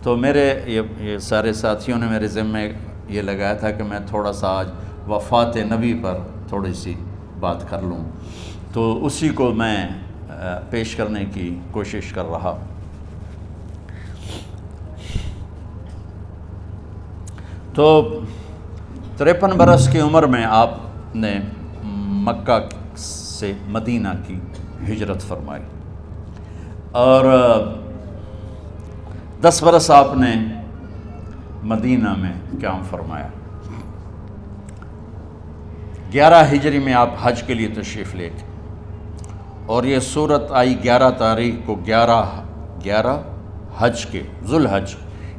تو میرے یہ سارے ساتھیوں نے میرے ذمے یہ لگایا تھا کہ میں تھوڑا سا آج وفات نبی پر تھوڑی سی بات کر لوں، تو اسی کو میں پیش کرنے کی کوشش کر رہا۔ تو 53 برس کی عمر میں آپ نے مکہ سے مدینہ کی ہجرت فرمائی، اور 10 برس آپ نے مدینہ میں قیام فرمایا۔ 11 ہجری میں آپ حج کے لیے تشریف لے گئے، اور یہ صورت آئی 11 تاریخ کو، 11 حج کے ذوالحج،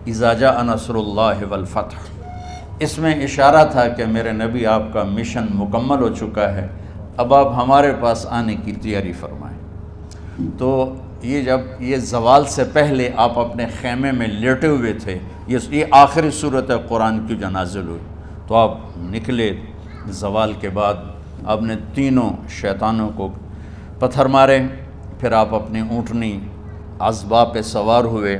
اذا جاء نصر اللہ والفتح۔ اس میں اشارہ تھا کہ میرے نبی آپ کا مشن مکمل ہو چکا ہے، اب آپ ہمارے پاس آنے کی تیاری فرمائیں۔ تو یہ جب یہ زوال سے پہلے آپ اپنے خیمے میں لیٹے ہوئے تھے، یہ آخری صورت قرآن کی جو نازل ہوئی، تو آپ نکلے زوال کے بعد، آپ نے تینوں شیطانوں کو پتھر مارے، پھر آپ اپنی اونٹنی عذبہ پہ سوار ہوئے،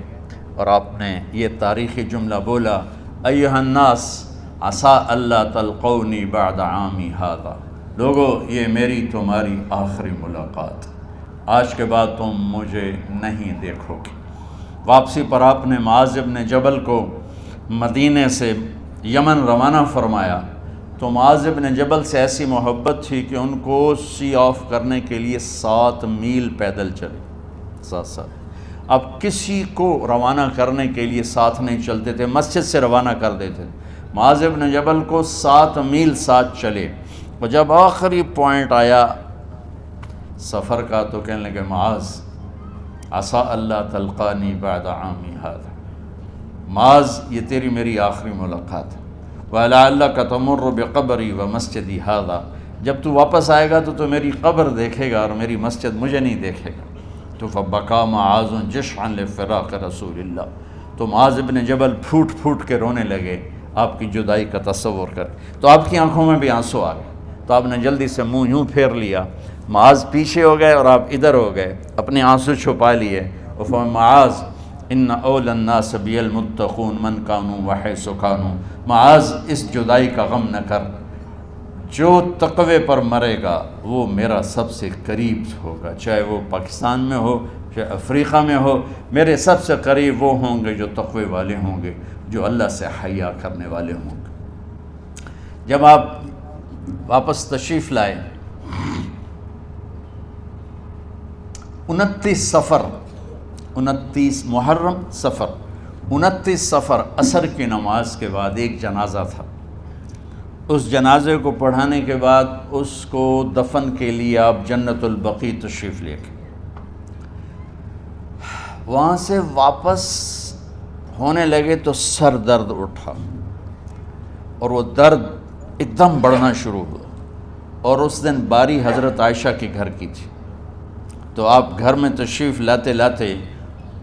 اور آپ نے یہ تاریخی جملہ بولا، ایھا الناس عسیٰ اللہ تلقونی بعد عامی ھذا، لوگو یہ میری تمہاری آخری ملاقات، آج کے بعد تم مجھے نہیں دیکھو گے۔ واپسی پر آپ نے معاذ بن جبل کو مدینے سے یمن روانہ فرمایا، تو معاذ بن جبل سے ایسی محبت تھی کہ ان کو سی آف کرنے کے لیے 7 میل پیدل چلے، 7۔ اب کسی کو روانہ کرنے کے لیے ساتھ نہیں چلتے تھے، مسجد سے روانہ کر دیتے تھے، معاذ بن جبل کو 7 میل ساتھ چلے، اور جب آخری پوائنٹ آیا سفر کا تو کہنے لگے، معاذ عسیٰ اللہ تلقانی بعد عامی ھذا، معاذ یہ تیری میری آخری ملاقات ہے، وَلَعَلَّكَ تَمُرُّ بِقَبْرِي وَمَسْجِدِي ھذا، جب تو واپس آئے گا تو میری قبر دیکھے گا اور میری مسجد مجھے نہیں دیکھے گا۔ تو فبکا معاذ جشعا لفراق رسول اللہ، تو معاذ بن جبل پھوٹ پھوٹ کے رونے لگے آپ کی جدائی کا تصور کر، تو آپ کی آنکھوں میں بھی آنسو آ گئے، تو آپ نے جلدی سے منہ یوں پھیر لیا، معاذ پیچھے ہو گئے اور آپ ادھر ہو گئے، اپنے آنسو چھپا لیے، اور فرمایا، معاذ ان اولی الناس بی المتقون من کانوا وحیث کانوا، معاذ اس جدائی کا غم نہ کر، جو تقوی پر مرے گا وہ میرا سب سے قریب ہوگا، چاہے وہ پاکستان میں ہو چاہے افریقہ میں ہو، میرے سب سے قریب وہ ہوں گے جو تقوی والے ہوں گے، جو اللہ سے حیا کرنے والے ہوں گے۔ جب آپ واپس تشریف لائے، 29 محرم صفر، 29 صفر عصر کی نماز کے بعد ایک جنازہ تھا، اس جنازے کو پڑھانے کے بعد اس کو دفن کے لیے آپ جنت البقیع تشریف لے گئے۔ وہاں سے واپس ہونے لگے تو سر درد اٹھا، اور وہ درد ایک دم بڑھنا شروع ہوا، اور اس دن باری حضرت عائشہ کے گھر کی تھی، تو آپ گھر میں تشریف لاتے لاتے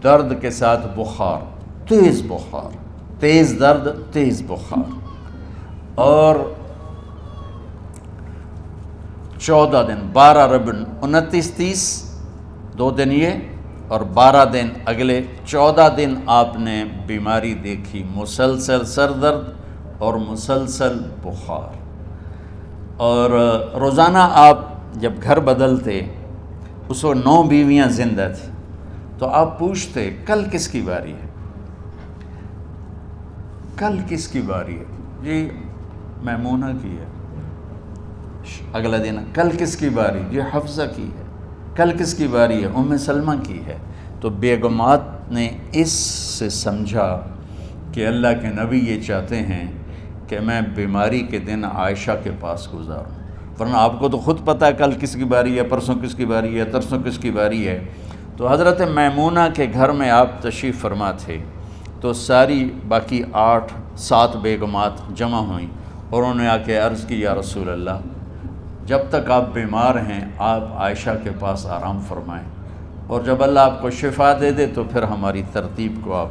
درد کے ساتھ بخار، تیز درد، تیز بخار، اور 14 دن 12 ربیع 29 30 2 دن یہ، اور 12 دن اگلے 14 دن آپ نے بیماری دیکھی، مسلسل سر درد اور مسلسل بخار، اور روزانہ آپ جب گھر بدلتے، اس وقت 9 بیویاں زندہ تھیں، تو آپ پوچھتے کل کس کی باری ہے، کل کس کی باری ہے، جی میمونہ کی ہے، اگلا دن کل کس کی باری، یہ حفصہ کی ہے، کل کس کی باری ہے، ام سلمہ کی ہے۔ تو بیگمات نے اس سے سمجھا کہ اللہ کے نبی یہ چاہتے ہیں کہ میں بیماری کے دن عائشہ کے پاس گزاروں، ورنہ آپ کو تو خود پتہ ہے کل کس کی باری ہے، پرسوں کس کی باری ہے، ترسوں کس کی باری ہے۔ تو حضرت میمونہ کے گھر میں آپ تشریف فرما تھے، تو ساری باقی 7 بیگمات جمع ہوئیں، اور انہوں نے آ کے عرض کی، یا رسول اللہ، جب تک آپ بیمار ہیں آپ عائشہ کے پاس آرام فرمائیں، اور جب اللہ آپ کو شفا دے دے تو پھر ہماری ترتیب کو آپ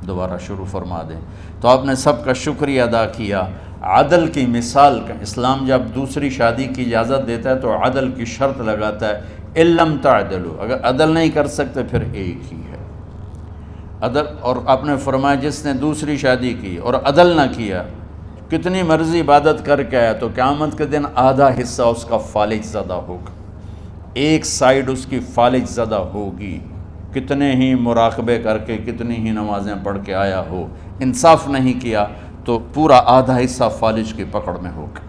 دوبارہ شروع فرما دیں۔ تو آپ نے سب کا شکریہ ادا کیا، عدل کی مثال کا اسلام جب دوسری شادی کی اجازت دیتا ہے تو عدل کی شرط لگاتا ہے، اِن لَمْ تَعْدِلُوا، اگر عدل نہیں کر سکتے پھر ایک ہی ہے۔ عدل، اور آپ نے فرمایا جس نے دوسری شادی کی اور عدل نہ کیا، کتنی مرضی عبادت کر کے آیا تو قیامت کے دن آدھا حصہ اس کا فالج زدہ ہوگا، ایک سائیڈ اس کی فالج زدہ ہوگی، کتنے ہی مراقبے کر کے کتنی ہی نمازیں پڑھ کے آیا ہو، انصاف نہیں کیا تو پورا آدھا حصہ فالج کی پکڑ میں ہوگا۔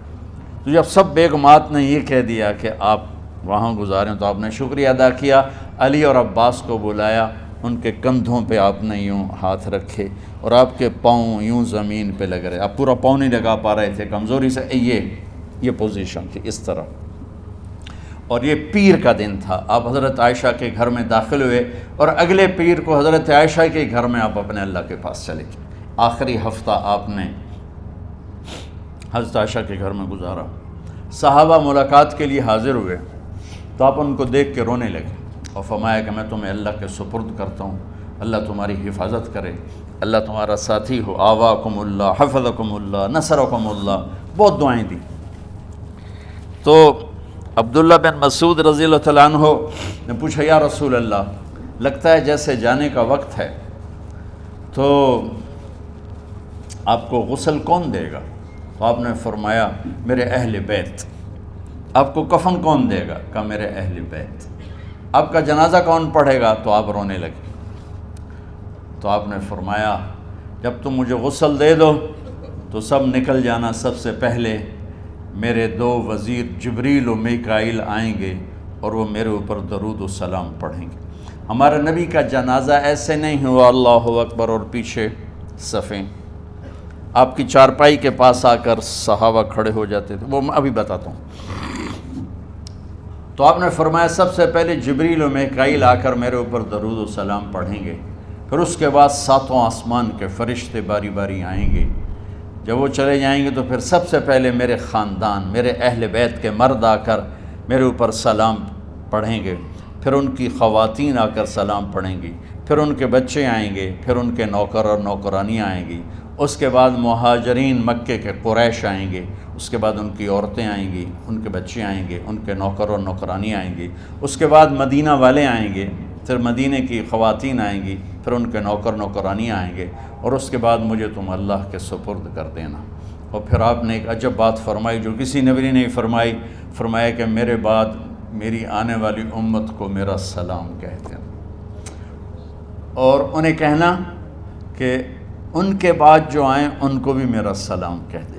تو جب سب بیگمات نے یہ کہہ دیا کہ آپ وہاں گزاریں تو آپ نے شکریہ ادا کیا، علی اور عباس کو بلایا، ان کے کندھوں پہ آپ نے یوں ہاتھ رکھے اور آپ کے پاؤں یوں زمین پہ لگ رہے، آپ پورا پاؤں نہیں لگا پا رہے تھے کمزوری سے، یہ پوزیشن تھی اس طرح۔ اور یہ پیر کا دن تھا، آپ حضرت عائشہ کے گھر میں داخل ہوئے اور اگلے پیر کو حضرت عائشہ کے گھر میں آپ اپنے اللہ کے پاس چلے گئے۔ آخری ہفتہ آپ نے حضرت عائشہ کے گھر میں گزارا۔ صحابہ ملاقات کے لیے حاضر ہوئے تو آپ ان کو دیکھ کے رونے لگے اور فرمایا کہ میں تمہیں اللہ کے سپرد کرتا ہوں، اللہ تمہاری حفاظت کرے، اللہ تمہارا ساتھی ہو، آواکم اللہ، حفظکم اللہ، نصرکم اللہ، بہت دعائیں دی۔ تو عبداللہ بن مسعود رضی اللہ تعالیٰ عنہ نے پوچھا یا رسول اللہ، لگتا ہے جیسے جانے کا وقت ہے، تو آپ کو غسل کون دے گا؟ تو آپ نے فرمایا میرے اہل بیت۔ آپ کو کفن کون دے گا؟ کہا میرے اہل بیت۔ آپ کا جنازہ کون پڑھے گا؟ تو آپ رونے لگے۔ تو آپ نے فرمایا جب تم مجھے غسل دے دو تو سب نکل جانا، سب سے پہلے میرے دو وزیر جبریل و میکائیل آئیں گے اور وہ میرے اوپر درود و سلام پڑھیں گے۔ ہمارے نبی کا جنازہ ایسے نہیں ہوا اللہ اکبر اور پیچھے صفیں، آپ کی چارپائی کے پاس آ کر صحابہ کھڑے ہو جاتے تھے، وہ میں ابھی بتاتا ہوں۔ تو آپ نے فرمایا سب سے پہلے جبریل و میکائیل آ کر میرے اوپر درود و سلام پڑھیں گے، پھر اس کے بعد ساتوں آسمان کے فرشتے باری باری آئیں گے۔ جب وہ چلے جائیں گے تو پھر سب سے پہلے میرے خاندان، میرے اہل بیت کے مرد آ کر میرے اوپر سلام پڑھیں گے، پھر ان کی خواتین آ کر سلام پڑھیں گی، پھر ان کے بچے آئیں گے، پھر ان کے نوکر اور نوکرانی آئیں گی، اس کے بعد مہاجرین مکے کے قریش آئیں گے، اس کے بعد ان کی عورتیں آئیں گی، ان کے بچے آئیں گے، ان کے نوکر اور نوکرانی آئیں گی، اس کے بعد مدینہ والے آئیں گے، پھر مدینے کی خواتین آئیں گی، پھر ان کے نوکر نوکرانی آئیں گے، اور اس کے بعد مجھے تم اللہ کے سپرد کر دینا۔ اور پھر آپ نے ایک عجب بات فرمائی جو کسی نبی نے نہیں فرمائی، فرمایا کہ میرے بعد میری آنے والی امت کو میرا سلام کہہ دینا، اور انہیں کہنا کہ ان کے بعد جو آئیں ان کو بھی میرا سلام کہہ دینا۔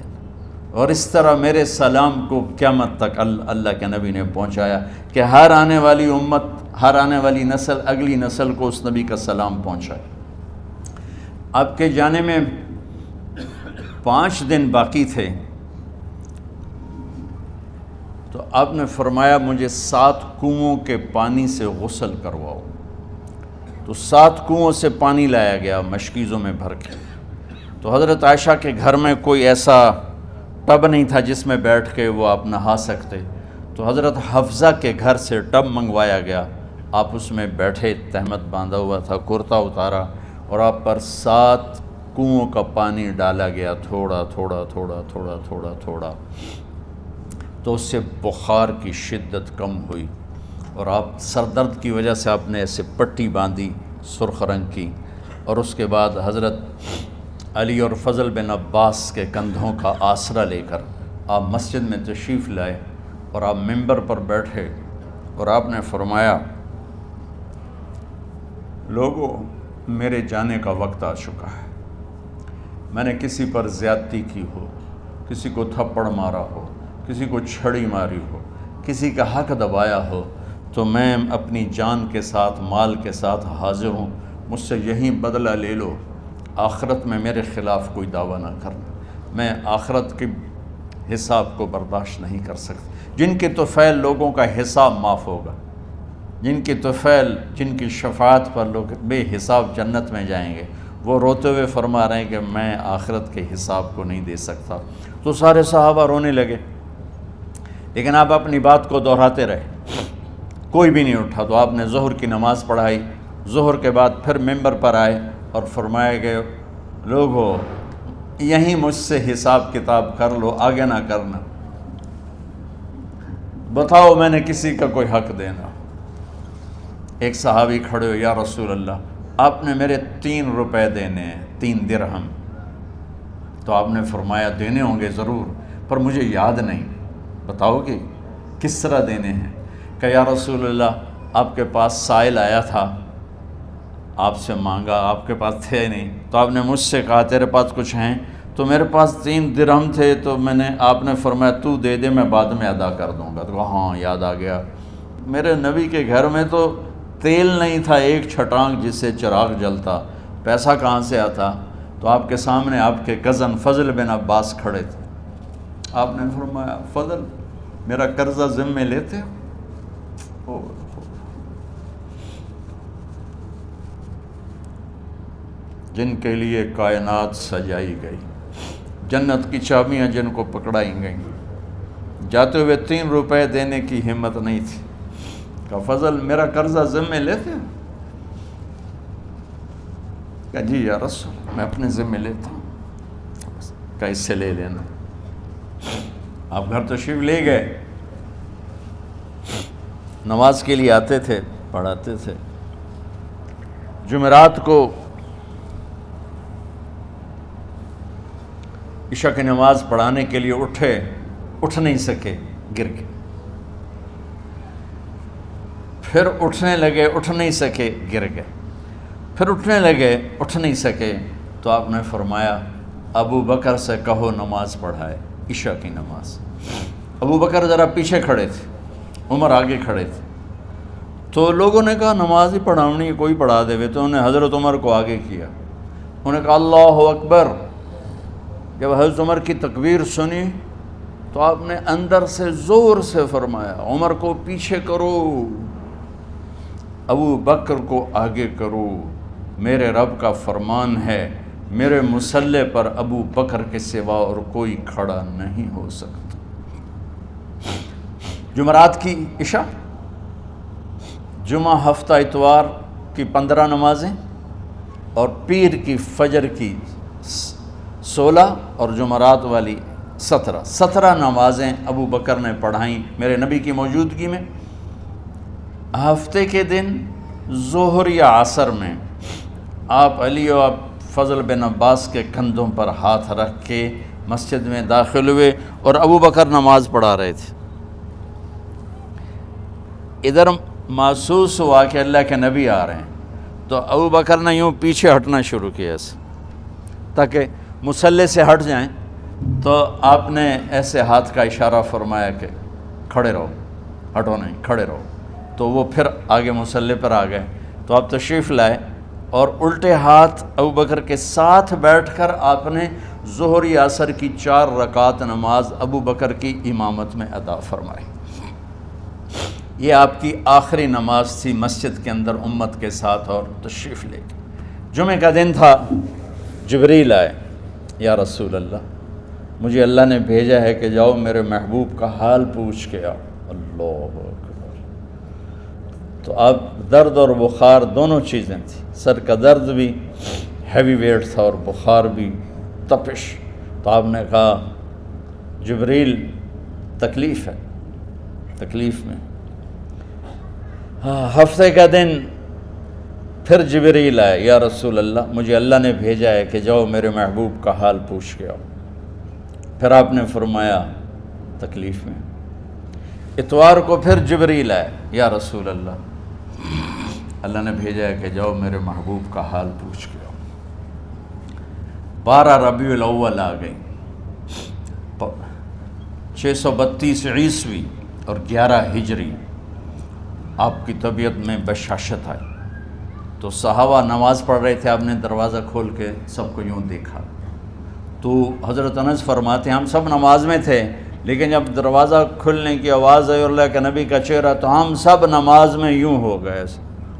اور اس طرح میرے سلام کو قیامت تک اللہ کے نبی نے پہنچایا کہ ہر آنے والی امت، ہر آنے والی نسل، اگلی نسل کو اس نبی کا سلام پہنچائے۔ آپ کے جانے میں 5 دن باقی تھے تو آپ نے فرمایا مجھے 7 کنوؤں کے پانی سے غسل کرواؤ۔ تو 7 کنوؤں سے پانی لایا گیا مشکیزوں میں بھر کے۔ تو حضرت عائشہ کے گھر میں کوئی ایسا ٹب نہیں تھا جس میں بیٹھ کے وہ آپ نہا سکتے، تو حضرت حفصہ کے گھر سے ٹب منگوایا گیا، آپ اس میں بیٹھے، تہمت باندھا ہوا تھا، کرتا اتارا، اور آپ پر 7 کنوؤں کا پانی ڈالا گیا، تھوڑا تھوڑا تھوڑا تھوڑا تھوڑا تھوڑا، تو اس سے بخار کی شدت کم ہوئی، اور آپ سر درد کی وجہ سے آپ نے ایسے پٹی باندھی سرخ رنگ کی، اور اس کے بعد حضرت علی اور فضل بن عباس کے کندھوں کا آسرا لے کر آپ مسجد میں تشریف لائے، اور آپ منبر پر بیٹھے اور آپ نے فرمایا لوگوں میرے جانے کا وقت آ چکا ہے، میں نے کسی پر زیادتی کی ہو، کسی کو تھپڑ مارا ہو، کسی کو چھڑی ماری ہو، کسی کا حق دبایا ہو، تو میں اپنی جان کے ساتھ، مال کے ساتھ حاضر ہوں، مجھ سے یہیں بدلہ لے لو، آخرت میں میرے خلاف کوئی دعویٰ نہ کرنا، میں آخرت کے حساب کو برداشت نہیں کر سکتا۔ جن کے طفیل لوگوں کا حساب معاف ہوگا، جن کی طفیل، جن کی شفاعت پر لوگ بے حساب جنت میں جائیں گے، وہ روتے ہوئے فرما رہے ہیں کہ میں آخرت کے حساب کو نہیں دے سکتا۔ تو سارے صحابہ رونے لگے، لیکن آپ اپنی بات کو دہراتے رہے، کوئی بھی نہیں اٹھا۔ تو آپ نے ظہر کی نماز پڑھائی، ظہر کے بعد پھر منبر پر آئے اور فرمایا کہ لوگو یہیں مجھ سے حساب کتاب کر لو، آگے نہ کرنا، بتاؤ میں نے کسی کا کوئی حق دینا۔ ایک صحابی کھڑے ہو، یا رسول اللہ آپ نے میرے 3 روپے دینے ہیں، 3 درہم۔ تو آپ نے فرمایا دینے ہوں گے ضرور، پر مجھے یاد نہیں، بتاؤ گے کس طرح دینے ہیں؟ کہ یا رسول اللہ آپ کے پاس سائل آیا تھا، آپ سے مانگا، آپ کے پاس تھے نہیں، تو آپ نے مجھ سے کہا تیرے پاس کچھ ہیں؟ تو میرے پاس 3 درہم تھے، تو آپ نے فرمایا تو دے دے، میں بعد میں ادا کر دوں گا۔ تو کہا ہاں یاد آ گیا، میرے نبی کے گھر میں تو تیل نہیں تھا، ایک چھٹانگ جس سے چراغ جلتا، پیسہ کہاں سے آتا؟ تو آپ کے سامنے آپ کے کزن فضل بن عباس کھڑے تھے، آپ نے فرمایا فضل میرا قرضہ ذمے لیتے ہو؟ جن کے لیے کائنات سجائی گئی، جنت کی چابیاں جن کو پکڑائی گئیں، جاتے ہوئے 3 روپے دینے کی ہمت نہیں تھی۔ کہا فضل میرا قرضہ ذمے لیتے ہو؟ کہا جی یا رسول میں اپنے ذمے لیتا ہوں۔ کہا اس سے لے لینا۔ آپ گھر تشریف لے گئے، نماز کے لیے آتے تھے، پڑھاتے تھے۔ جمعرات کو عشاء کی نماز پڑھانے کے لیے اٹھ نہیں سکے، گر گئے، پھر اٹھنے لگے، اٹھ نہیں سکے، گر گئے، پھر اٹھنے لگے، اٹھ نہیں سکے، تو آپ نے فرمایا ابو بکر سے کہو نماز پڑھائے، عشاء کی نماز۔ ابو بکر ذرا پیچھے کھڑے تھے، عمر آگے کھڑے تھے، تو لوگوں نے کہا نماز ہی پڑھاونی، کوئی پڑھا دے، تو انہوں نے حضرت عمر کو آگے کیا، انہوں نے کہا اللہ اکبر۔ جب حضرت عمر کی تکبیر سنی تو آپ نے اندر سے زور سے فرمایا عمر کو پیچھے کرو، ابو بکر کو آگے کرو، میرے رب کا فرمان ہے میرے مصلی پر ابو بکر کے سوا اور کوئی کھڑا نہیں ہو سکتا۔ جمعرات کی عشاء، جمعہ ہفتہ اتوار کی 15 نمازیں، اور پیر کی فجر کی 16 اور جمعرات والی 17 نمازیں ابو بکر نے پڑھائیں میرے نبی کی موجودگی میں۔ ہفتے کے دن ظہر یا عصر میں آپ علی و فضل بن عباس کے کندھوں پر ہاتھ رکھ کے مسجد میں داخل ہوئے اور ابو بکر نماز پڑھا رہے تھے۔ ادھر محسوس ہوا کہ اللہ کے نبی آ رہے ہیں، تو ابو بکر نے یوں پیچھے ہٹنا شروع کیا ایسے تاکہ مصلی سے ہٹ جائیں، تو آپ نے ایسے ہاتھ کا اشارہ فرمایا کہ کھڑے رہو، ہٹو نہیں، کھڑے رہو، تو وہ پھر آگے مصلی پر آ گئے۔ تو آپ تشریف لائے اور الٹے ہاتھ ابو بکر کے ساتھ بیٹھ کر آپ نے ظہر یا عصر کی 4 رکعت نماز ابو بکر کی امامت میں ادا فرمائی۔ یہ آپ کی آخری نماز تھی مسجد کے اندر امت کے ساتھ، اور تشریف لے کے جمعہ کا دن تھا، جبریل آئے، یا رسول اللہ مجھے اللہ نے بھیجا ہے کہ جاؤ میرے محبوب کا حال پوچھ کے آؤ۔ اللہ اکبر۔ تو اب درد اور بخار دونوں چیزیں تھیں، سر کا درد بھی ہیوی ویٹ تھا اور بخار بھی، تپش۔ تو آپ نے کہا جبریل تکلیف ہے، تکلیف میں۔ ہفتے کا دن پھر جبریل آئے، یا رسول اللہ مجھے اللہ نے بھیجا ہے کہ جاؤ میرے محبوب کا حال پوچھ کے آؤ۔ پھر آپ نے فرمایا تکلیف میں۔ اتوار کو پھر جبریل آئے، یا رسول اللہ اللہ نے بھیجا ہے کہ جاؤ میرے محبوب کا حال پوچھ کے آؤ۔ 12 ربیع الاول آ گئی، 632 عیسوی اور 11 ہجری، آپ کی طبیعت میں بشاشت آئی۔ تو صحابہ نماز پڑھ رہے تھے، آپ نے دروازہ کھول کے سب کو یوں دیکھا، تو حضرت انس فرماتے ہیں ہم سب نماز میں تھے، لیکن جب دروازہ کھلنے کی آواز آئی اور اللہ کے نبی کا چہرہ، تو ہم سب نماز میں یوں ہو گئے،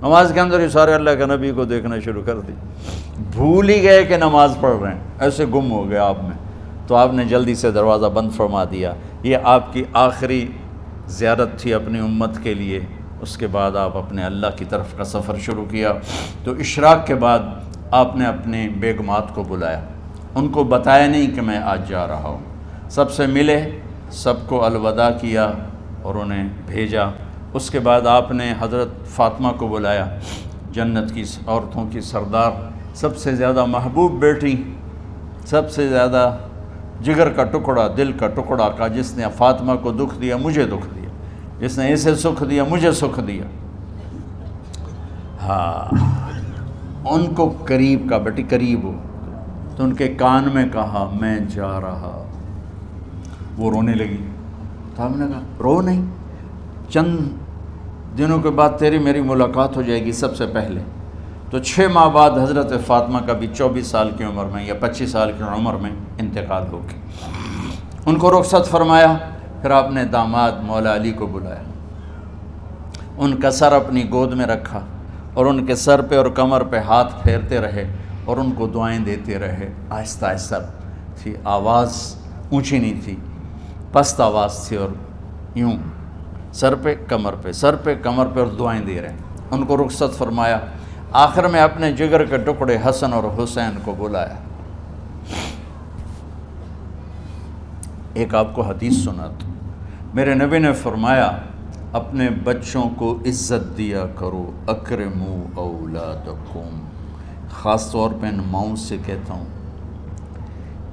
نماز کے اندر ہی سارے اللہ کے نبی کو دیکھنا شروع کر دی، بھول ہی گئے کہ نماز پڑھ رہے ہیں، ایسے گم ہو گئے آپ میں۔ تو آپ نے جلدی سے دروازہ بند فرما دیا۔ یہ آپ کی آخری زیارت تھی اپنی امت کے لیے۔ اس کے بعد آپ اپنے اللہ کی طرف کا سفر شروع کیا۔ تو اشراق کے بعد آپ نے اپنے بیگمات کو بلایا، ان کو بتایا نہیں کہ میں آج جا رہا ہوں، سب سے ملے، سب کو الوداع کیا اور انہیں بھیجا۔ اس کے بعد آپ نے حضرت فاطمہ کو بلایا، جنت کی عورتوں کی سردار، سب سے زیادہ محبوب بیٹی، سب سے زیادہ جگر کا ٹکڑا، دل کا ٹکڑا کا، جس نے فاطمہ کو دکھ دیا مجھے دکھ دیا، جس نے اسے سکھ دیا مجھے سکھ دیا۔ ہاں، ان کو قریب کا، بیٹی قریب ہو، تو ان کے کان میں کہا میں جا رہا۔ وہ رونے لگی، تو ہم نے کہا رو نہیں، چند دنوں کے بعد تیری میری ملاقات ہو جائے گی سب سے پہلے۔ تو 6 ماہ بعد حضرت فاطمہ کا بھی 24 سال کی عمر میں یا 25 سال کی عمر میں انتقال ہو گیا۔ ان کو رخصت فرمایا، پھر آپ نے داماد مولا علی کو بلایا، ان کا سر اپنی گود میں رکھا اور ان کے سر پہ اور کمر پہ ہاتھ پھیرتے رہے اور ان کو دعائیں دیتے رہے۔ آہستہ آہستہ تھی، آواز اونچی نہیں تھی، پست آواز تھی، اور یوں سر پہ کمر پہ، سر پہ کمر پہ، اور دعائیں دے رہے۔ ان کو رخصت فرمایا، آخر میں اپنے جگر کے ٹکڑے حسن اور حسین کو بلایا۔ ایک آپ کو حدیث سناتا ہوں، میرے نبی نے فرمایا اپنے بچوں کو عزت دیا کرو، اکرموا اولادکم۔ خاص طور پہ ان ماؤں سے کہتا ہوں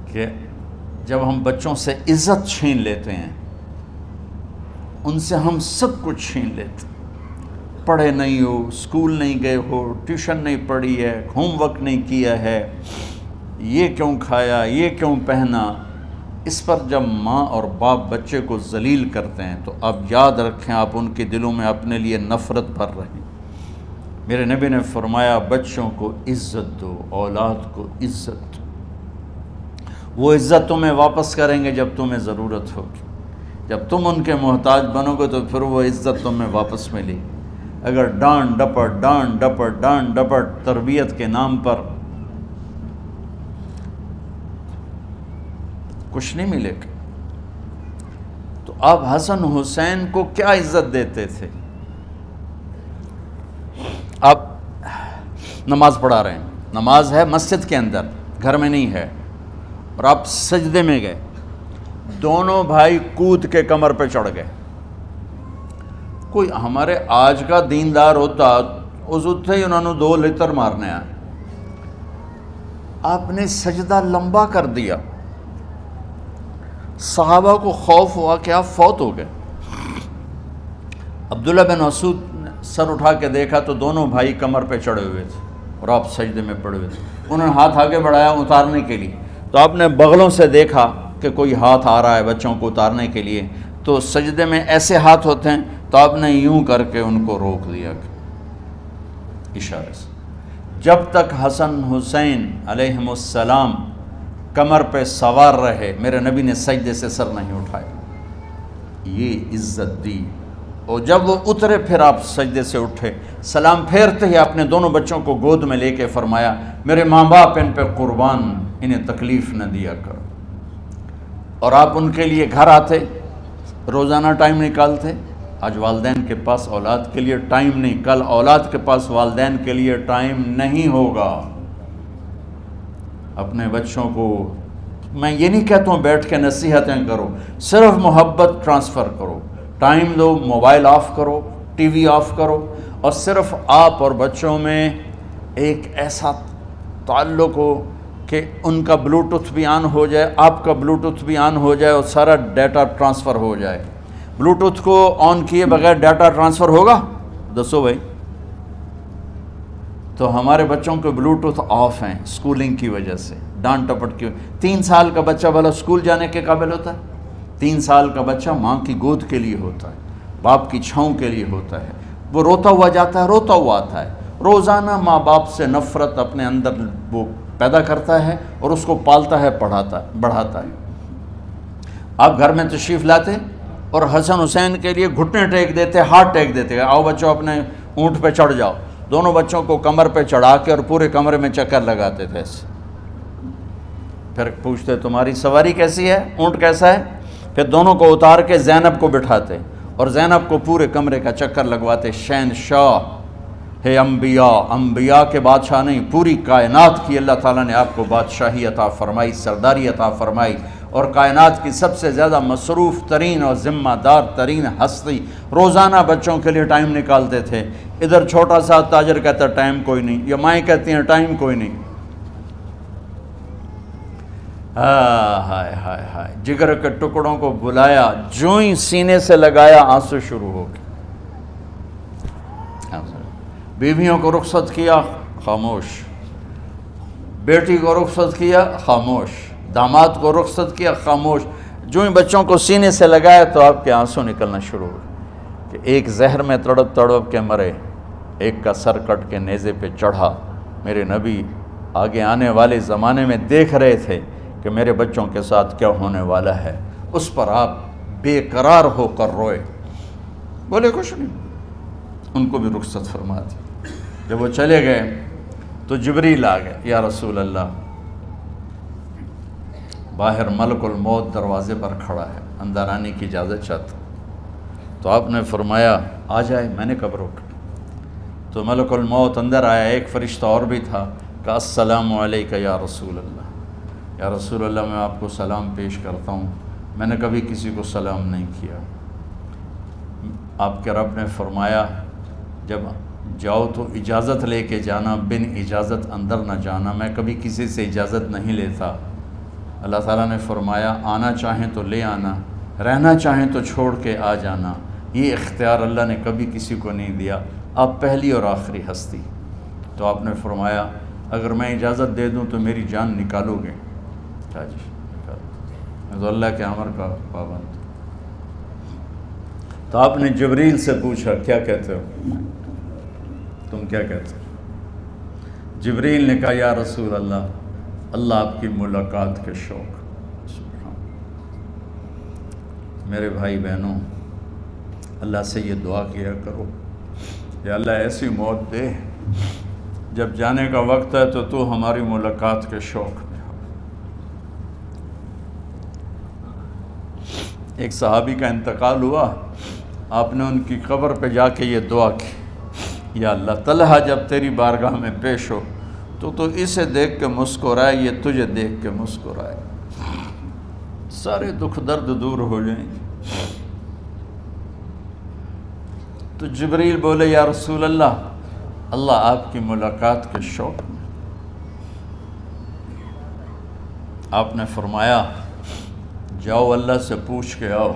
کہ جب ہم بچوں سے عزت چھین لیتے ہیں، ان سے ہم سب کچھ چھین لیتے ہیں۔ پڑھے نہیں ہو، اسکول نہیں گئے ہو، ٹیوشن نہیں پڑھی ہے، ہوم ورک نہیں کیا ہے، یہ کیوں کھایا، یہ کیوں پہنا، اس پر جب ماں اور باپ بچے کو ذلیل کرتے ہیں تو اب یاد رکھیں آپ ان کے دلوں میں اپنے لیے نفرت بھر رہے ہیں۔ میرے نبی نے فرمایا بچوں کو عزت دو، اولاد کو عزت دو۔ وہ عزت تمہیں واپس کریں گے جب تمہیں ضرورت ہوگی، جب تم ان کے محتاج بنو گے تو پھر وہ عزت تمہیں واپس ملے گی۔ اگر ڈانٹ ڈپٹ تربیت کے نام پر کچھ نہیں ملے گا۔ تو آپ حسن حسین کو کیا عزت دیتے تھے؟ آپ نماز پڑھا رہے ہیں، نماز ہے مسجد کے اندر، گھر میں نہیں ہے، اور آپ سجدے میں گئے، دونوں بھائی کود کے کمر پہ چڑھ گئے۔ کوئی ہمارے آج کا دیندار ہوتا اس اتھے ہی انہوں نے 2 لتر مارنے آئے، آپ نے سجدہ لمبا کر دیا۔ صحابہ کو خوف ہوا کہ آپ فوت ہو گئے۔ عبداللہ بن مسعود نے سر اٹھا کے دیکھا تو دونوں بھائی کمر پہ چڑھے ہوئے تھے اور آپ سجدے میں پڑے ہوئے تھے۔ انہوں نے ہاتھ آگے بڑھایا اتارنے کے لیے، تو آپ نے بغلوں سے دیکھا کہ کوئی ہاتھ آ رہا ہے بچوں کو اتارنے کے لیے، تو سجدے میں ایسے ہاتھ ہوتے ہیں، تو آپ نے یوں کر کے ان کو روک دیا اشارے سے۔ جب تک حسن حسین علیہم السلام کمر پہ سوار رہے میرے نبی نے سجدے سے سر نہیں اٹھایا، یہ عزت دی۔ اور جب وہ اترے پھر آپ سجدے سے اٹھے، سلام پھیرتے ہی آپ نے دونوں بچوں کو گود میں لے کے فرمایا میرے ماں باپ ان پہ قربان، انہیں تکلیف نہ دیا کرو۔ اور آپ ان کے لیے گھر آتے، روزانہ ٹائم نکالتے۔ آج والدین کے پاس اولاد کے لیے ٹائم نہیں، کل اولاد کے پاس والدین کے لیے ٹائم نہیں ہوگا۔ اپنے بچوں کو میں یہ نہیں کہتا ہوں بیٹھ کے نصیحتیں کرو، صرف محبت ٹرانسفر کرو، ٹائم دو، موبائل آف کرو، ٹی وی آف کرو، اور صرف آپ اور بچوں میں ایک ایسا تعلق ہو کہ ان کا بلوٹوتھ بھی آن ہو جائے، آپ کا بلوٹوتھ بھی آن ہو جائے، اور سارا ڈیٹا ٹرانسفر ہو جائے۔ بلوٹوتھ کو آن کیے بغیر ڈیٹا ٹرانسفر ہوگا؟ دسو بھائی۔ تو ہمارے بچوں کے بلوٹوتھ آف ہیں اسکولنگ کی وجہ سے، ڈانٹ ٹپٹ کی۔ 3 سال کا بچہ بھلا اسکول جانے کے قابل ہوتا ہے؟ 3 سال کا بچہ ماں کی گود کے لیے ہوتا ہے، باپ کی چھاؤں کے لیے ہوتا ہے۔ وہ روتا ہوا جاتا ہے، روتا ہوا آتا ہے، روزانہ ماں باپ سے نفرت اپنے اندر وہ پیدا کرتا ہے اور اس کو پالتا ہے، بڑھاتا ہے۔ آپ گھر میں تشریف لاتے اور حسن حسین کے لیے گھٹنے ٹیک دیتے، ہاتھ ٹیک دیتے، آؤ بچوں اپنے اونٹ پہ چڑھ جاؤ۔ دونوں بچوں کو کمر پہ چڑھا کے اور پورے کمرے میں چکر لگاتے تھے ایسے۔ پھر پوچھتے تمہاری سواری کیسی ہے، اونٹ کیسا ہے؟ پھر دونوں کو اتار کے زینب کو بٹھاتے اور زینب کو پورے کمرے کا چکر لگواتے۔ شہنشاہ ہے انبیاء، انبیاء کے بادشاہ نہیں، پوری کائنات کی اللہ تعالیٰ نے آپ کو بادشاہی عطا فرمائی، سرداری عطا فرمائی، اور کائنات کی سب سے زیادہ مصروف ترین اور ذمہ دار ترین ہستی روزانہ بچوں کے لیے ٹائم نکالتے تھے۔ ادھر چھوٹا سا تاجر کہتا ہے ٹائم کوئی نہیں، یا مائیں کہتی ہیں ٹائم کوئی نہیں۔ ہائے ہائے ہائے، جگر کے ٹکڑوں کو بلایا، جو ہی سینے سے لگایا آنسو شروع ہو گئے۔ بیویوں کو رخصت کیا، خاموش۔ بیٹی کو رخصت کیا، خاموش۔ داماد کو رخصت کیا، خاموش۔ جو ہی بچوں کو سینے سے لگایا تو آپ کے آنسو نکلنا شروع ہوئے کہ ایک زہر میں تڑپ تڑپ کے مرے، ایک کا سر کٹ کے نیزے پہ چڑھا۔ میرے نبی آگے آنے والے زمانے میں دیکھ رہے تھے کہ میرے بچوں کے ساتھ کیا ہونے والا ہے، اس پر آپ بے قرار ہو کر روئے، بولے کچھ نہیں، ان کو بھی رخصت فرما دی۔ جب وہ چلے گئے تو جبریل آ گئے، یا رسول اللہ، باہر ملک الموت دروازے پر کھڑا ہے، اندر آنے کی اجازت چاہتا۔ تو آپ نے فرمایا آ جائے، میں نے کب روکا؟ تو ملک الموت اندر آیا، ایک فرشتہ اور بھی تھا، کہا السلام علیکہ یا رسول اللہ، یا رسول اللہ میں آپ کو سلام پیش کرتا ہوں، میں نے کبھی کسی کو سلام نہیں کیا۔ آپ کے رب نے فرمایا جب جاؤ تو اجازت لے کے جانا، بن اجازت اندر نہ جانا، میں کبھی کسی سے اجازت نہیں لیتا۔ اللہ تعالیٰ نے فرمایا آنا چاہیں تو لے آنا، رہنا چاہیں تو چھوڑ کے آ جانا، یہ اختیار اللہ نے کبھی کسی کو نہیں دیا، آپ پہلی اور آخری ہستی۔ تو آپ نے فرمایا اگر میں اجازت دے دوں تو میری جان نکالو گے؟ کیا جی نکالو، میں تو اللہ کے امر کا پابند۔ تو آپ نے جبریل سے پوچھا کیا کہتے ہو، تم کیا کہتے ہو؟ جبریل نے کہا یا رسول اللہ، اللہ آپ کی ملاقات کے شوق۔ سبحان میرے بھائی بہنوں، اللہ سے یہ دعا کیا کرو، یا اللہ ایسی موت دے جب جانے کا وقت ہے تو ہماری ملاقات کے شوق میں ہو۔ ایک صحابی کا انتقال ہوا، آپ نے ان کی قبر پہ جا کے یہ دعا کی، یا اللہ طلحہ جب تیری بارگاہ میں پیش ہو تو اسے دیکھ کے مسکرائے، یہ تجھے دیکھ کے مسکرائے، سارے دکھ درد دور ہو جائیں گے۔ تو جبریل بولے یا رسول اللہ، اللہ آپ کی ملاقات کے شوق میں۔ آپ نے فرمایا جاؤ اللہ سے پوچھ کے آؤ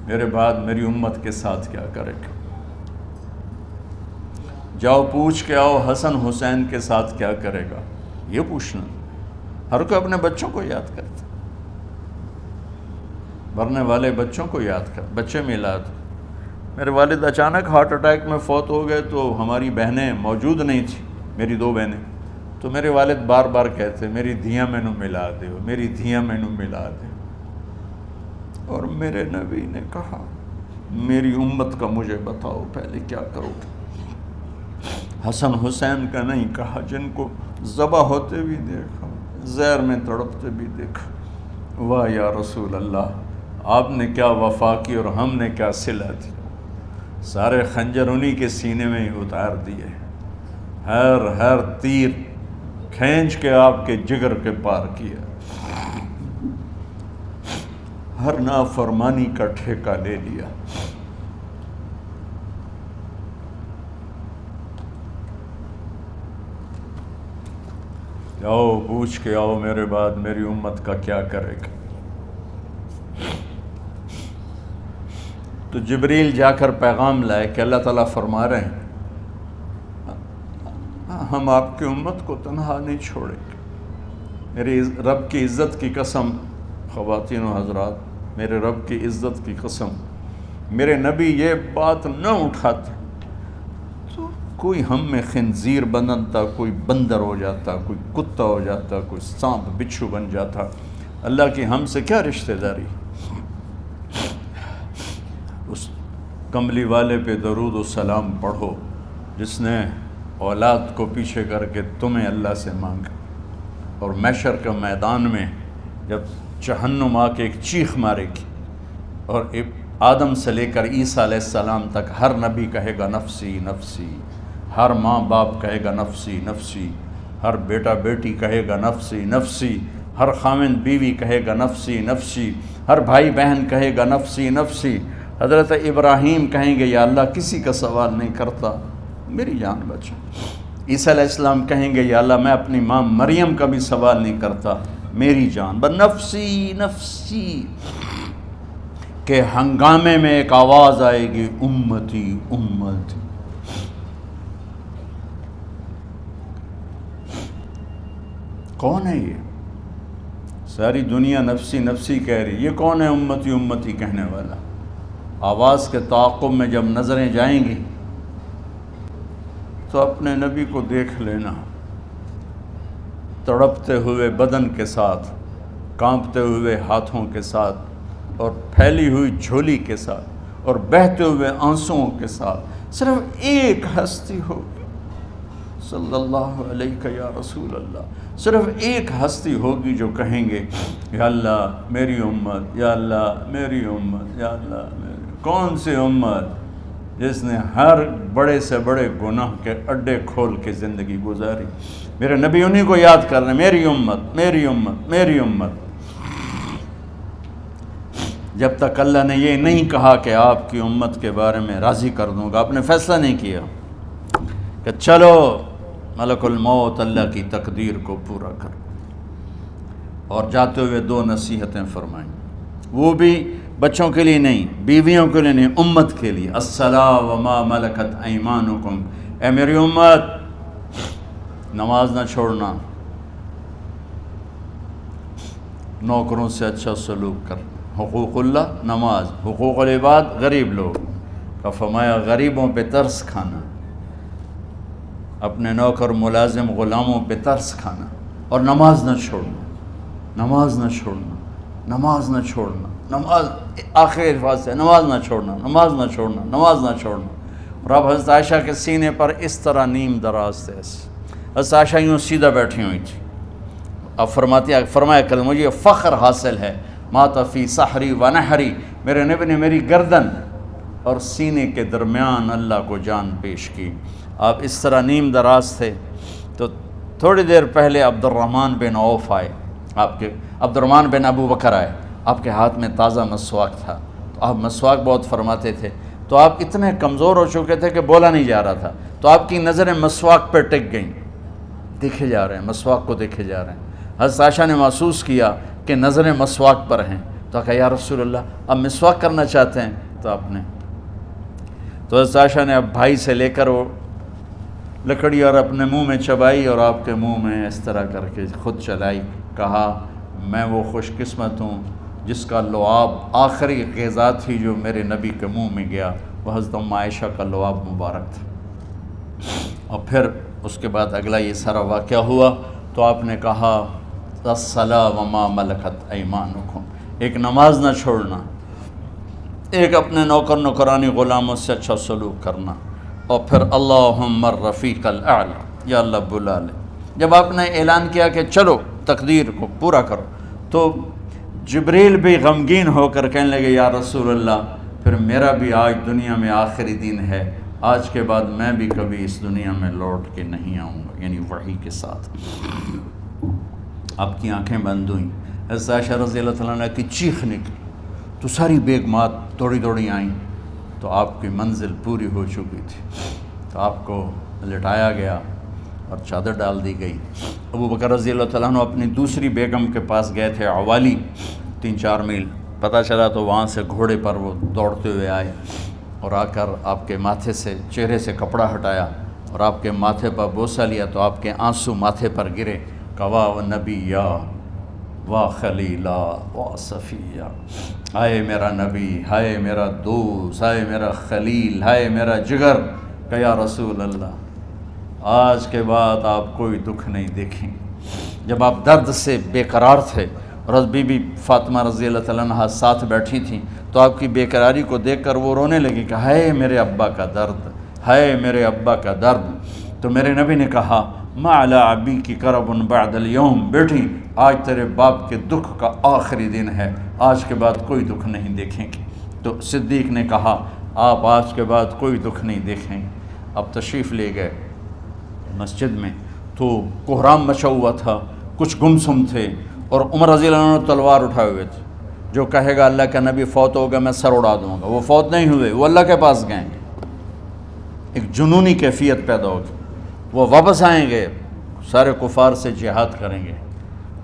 میرے بعد میری امت کے ساتھ کیا کرے گا، جاؤ پوچھ کے آؤ حسن حسین کے ساتھ کیا کرے گا۔ یہ پوچھنا، ہر کوئی اپنے بچوں کو یاد کرتا، مرنے والے بچوں کو یاد کر، بچے میلاد۔ میرے والد اچانک ہارٹ اٹیک میں فوت ہو گئے تو ہماری بہنیں موجود نہیں تھیں، میری 2 بہنیں، تو میرے والد بار بار کہتے میری دھیاں مینوں ملا دیو، میری دھیاں مینوں ملا دیو۔ اور میرے نبی نے کہا میری امت کا مجھے بتاؤ پہلے کیا کرو گے۔ حسن حسین کا نہیں کہا، جن کو ذبح ہوتے بھی دیکھا، زہر میں تڑپتے بھی دیکھا۔ واہ یا رسول اللہ، آپ نے کیا وفا کی اور ہم نے کیا صلہ دی، سارے خنجر انہی کے سینے میں ہی اتار دیے، ہر تیر کھینچ کے آپ کے جگر کے پار کیا، ہر نافرمانی کا ٹھیکہ لے لیا۔ جاؤ پوچھ کے آؤ میرے بعد میری امت کا کیا کرے گا۔ تو جبریل جا کر پیغام لائے کہ اللہ تعالیٰ فرما رہے ہیں ہم آپ کی امت کو تنہا نہیں چھوڑیں گے۔ میرے رب کی عزت کی قسم، خواتین و حضرات، میرے رب کی عزت کی قسم، میرے نبی یہ بات نہ اٹھاتے تو کوئی ہم میں خنزیر بنتا، کوئی بندر ہو جاتا، کوئی کتا ہو جاتا، کوئی سانپ بچھو بن جاتا۔ اللہ کی ہم سے کیا رشتہ داری؟ اس کملی والے پہ درود و سلام پڑھو جس نے اولاد کو پیچھے کر کے تمہیں اللہ سے مانگا، اور محشر کے میدان میں جب جہنم آ کے ایک چیخ مارے گی اور آدم سے لے کر عیسیٰ علیہ السلام تک ہر نبی کہے گا نفسی نفسی، ہر ماں باپ کہے گا نفسی نفسی، ہر بیٹا بیٹی کہے گا نفسی نفسی، ہر خاوند بیوی کہے گا نفسی نفسی، ہر بھائی بہن کہے گا نفسی نفسی۔ حضرت ابراہیم کہیں گے یا اللہ کسی کا سوال نہیں کرتا، میری جان بچا۔ عیسیٰ علیہ السلام کہیں گے یا اللہ میں اپنی ماں مریم کا بھی سوال نہیں کرتا، میری جان بس نفسی نفسی۔ کہ ہنگامے میں ایک آواز آئے گی امتی امتی۔ کون ہے یہ؟ ساری دنیا نفسی نفسی کہہ رہی، یہ کون ہے امتی امتی کہنے والا؟ آواز کے تعاقب میں جب نظریں جائیں گی تو اپنے نبی کو دیکھ لینا، تڑپتے ہوئے بدن کے ساتھ، کانپتے ہوئے ہاتھوں کے ساتھ، اور پھیلی ہوئی جھولی کے ساتھ، اور بہتے ہوئے آنسوؤں کے ساتھ صرف ایک ہستی ہوگی، صلی اللہ علیہ یا رسول اللہ، صرف ایک ہستی ہوگی جو کہیں گے یا اللہ میری امت، یا اللہ میری امت، یا اللہ میری۔ کون سی امت؟ جس نے ہر بڑے سے بڑے گناہ کے اڈے کھول کے زندگی گزاری۔ میرے نبی انہی کو یاد کر رہے ہیں، میری امت میری امت میری امت۔ جب تک اللہ نے یہ نہیں کہا کہ آپ کی امت کے بارے میں راضی کر دوں گا، آپ نے فیصلہ نہیں کیا کہ چلو ملک الموت اللہ کی تقدیر کو پورا کر، اور جاتے ہوئے دو نصیحتیں فرمائیں، وہ بھی بچوں کے لیے نہیں، بیویوں کے لیے نہیں، امت کے لیے۔ الصلاۃ وما ملکت ایمانکم، اے میری امت نماز نہ چھوڑنا، نوکروں سے اچھا سلوک کر، حقوق اللہ نماز، حقوق العباد غریب لوگ کا فرمایا غریبوں پہ ترس کھانا، اپنے نوکر ملازم غلاموں پہ ترس کھانا، اور نماز نہ چھوڑنا، نماز نہ چھوڑنا، نماز نہ چھوڑنا، نماز آخری الفاظ سے، نماز نہ چھوڑنا، نماز نہ چھوڑنا، نماز نہ چھوڑنا۔ اور اب حضرت عائشہ کے سینے پر اس طرح نیم دراز تھے، حضرت عائشہ یوں سیدھا بیٹھی ہوئی تھی۔ اب فرمایا کریں مجھے فخر حاصل ہے، مات فی سحری و نحری، میرے نبی نے میری گردن اور سینے کے درمیان اللہ کو جان پیش کی۔ آپ اس طرح نیم دراز تھے تو تھوڑی دیر پہلے عبد الرحمن بن عوف آئے، آپ کے عبد الرحمن بن ابو بکر آئے، آپ کے ہاتھ میں تازہ مسواک تھا، تو آپ مسواک بہت فرماتے تھے، تو آپ اتنے کمزور ہو چکے تھے کہ بولا نہیں جا رہا تھا، تو آپ کی نظریں مسواک پہ ٹک گئیں، دیکھے جا رہے ہیں، مسواک کو دیکھے جا رہے ہیں۔ حضرت عائشہ نے محسوس کیا کہ نظریں مسواک پر ہیں، تو کہا یا رسول اللہ اب مسواک کرنا چاہتے ہیں، تو آپ نے تو حضرت عائشہ نے اب بھائی سے لے کر وہ لکڑی اور اپنے منہ میں چبائی، اور آپ کے منہ میں اس طرح کر کے خود چلائی، کہا میں وہ خوش قسمت ہوں جس کا لعاب آخری غذا تھی جو میرے نبی کے منہ میں گیا، وہ حضرت ام عائشہ کا لعاب مبارک تھا۔ اور پھر اس کے بعد اگلا یہ سارا واقعہ ہوا، تو آپ نے کہا الصلاۃ وما ملکت ایمانکم، ایک نماز نہ چھوڑنا، ایک اپنے نوکر نوکرانی غلاموں سے اچھا سلوک کرنا، اور پھر اللہم الرفیق الاعلی، یا اللہ بلا لے۔ جب آپ نے اعلان کیا کہ چلو تقدیر کو پورا کرو، تو جبریل بھی غمگین ہو کر کہنے لگے یا رسول اللہ پھر میرا بھی آج دنیا میں آخری دن ہے، آج کے بعد میں بھی کبھی اس دنیا میں لوٹ کے نہیں آؤں گا، یعنی وحی کے ساتھ۔ آپ کی آنکھیں بند ہوئیں، حضرت عائشہ رضی اللہ تعالیٰ عنہ کی چیخ نکلی، تو ساری بیگمات دوڑی دوڑی آئیں، تو آپ کی منزل پوری ہو چکی تھی، تو آپ کو لٹایا گیا اور چادر ڈال دی گئی۔ ابو بکر رضی اللہ تعالیٰ عنہ اپنی دوسری بیگم کے پاس گئے تھے، عوالی، 3-4 میل، پتہ چلا تو وہاں سے گھوڑے پر وہ دوڑتے ہوئے آئے، اور آ کر آپ کے ماتھے سے چہرے سے کپڑا ہٹایا اور آپ کے ماتھے پر بوسہ لیا، تو آپ کے آنسو ماتھے پر گرے، کہ واہ نبیّا واہ خلیلا واہ صفیہ، ہائے میرا نبی، ہائے میرا دوست، ہائے میرا خلیل، ہائے میرا جگر، کہ یا رسول اللہ آج کے بعد آپ کوئی دکھ نہیں دیکھیں گے۔ جب آپ درد سے بے قرار تھے اور بی بی فاطمہ رضی اللہ تعالیٰ عنہ ساتھ بیٹھی تھیں، تو آپ کی بے قراری کو دیکھ کر وہ رونے لگی کہ ہائے میرے ابا کا درد، ہائے میرے ابا کا درد۔ تو میرے نبی نے کہا ما علی ابی کی کرب بعد اليوم، بیٹی آج تیرے باپ کے دکھ کا آخری دن ہے، آج کے بعد کوئی دکھ نہیں دیکھیں گے۔ تو صدیق نے کہا آپ آج کے بعد کوئی دکھ نہیں دیکھیں گے۔ اب تشریف لے گئے مسجد میں، تو کوہرام مچا ہوا تھا، کچھ گمسم تھے، اور عمر رضی اللہ عنہ تلوار اٹھائے ہوئے تھے، جو کہے گا اللہ کا نبی فوت ہو گیا میں سر اڑا دوں گا، وہ فوت نہیں ہوئے، وہ اللہ کے پاس گئے، ایک جنونی کیفیت پیدا ہوگی، وہ واپس آئیں گے، سارے کفار سے جہاد کریں گے۔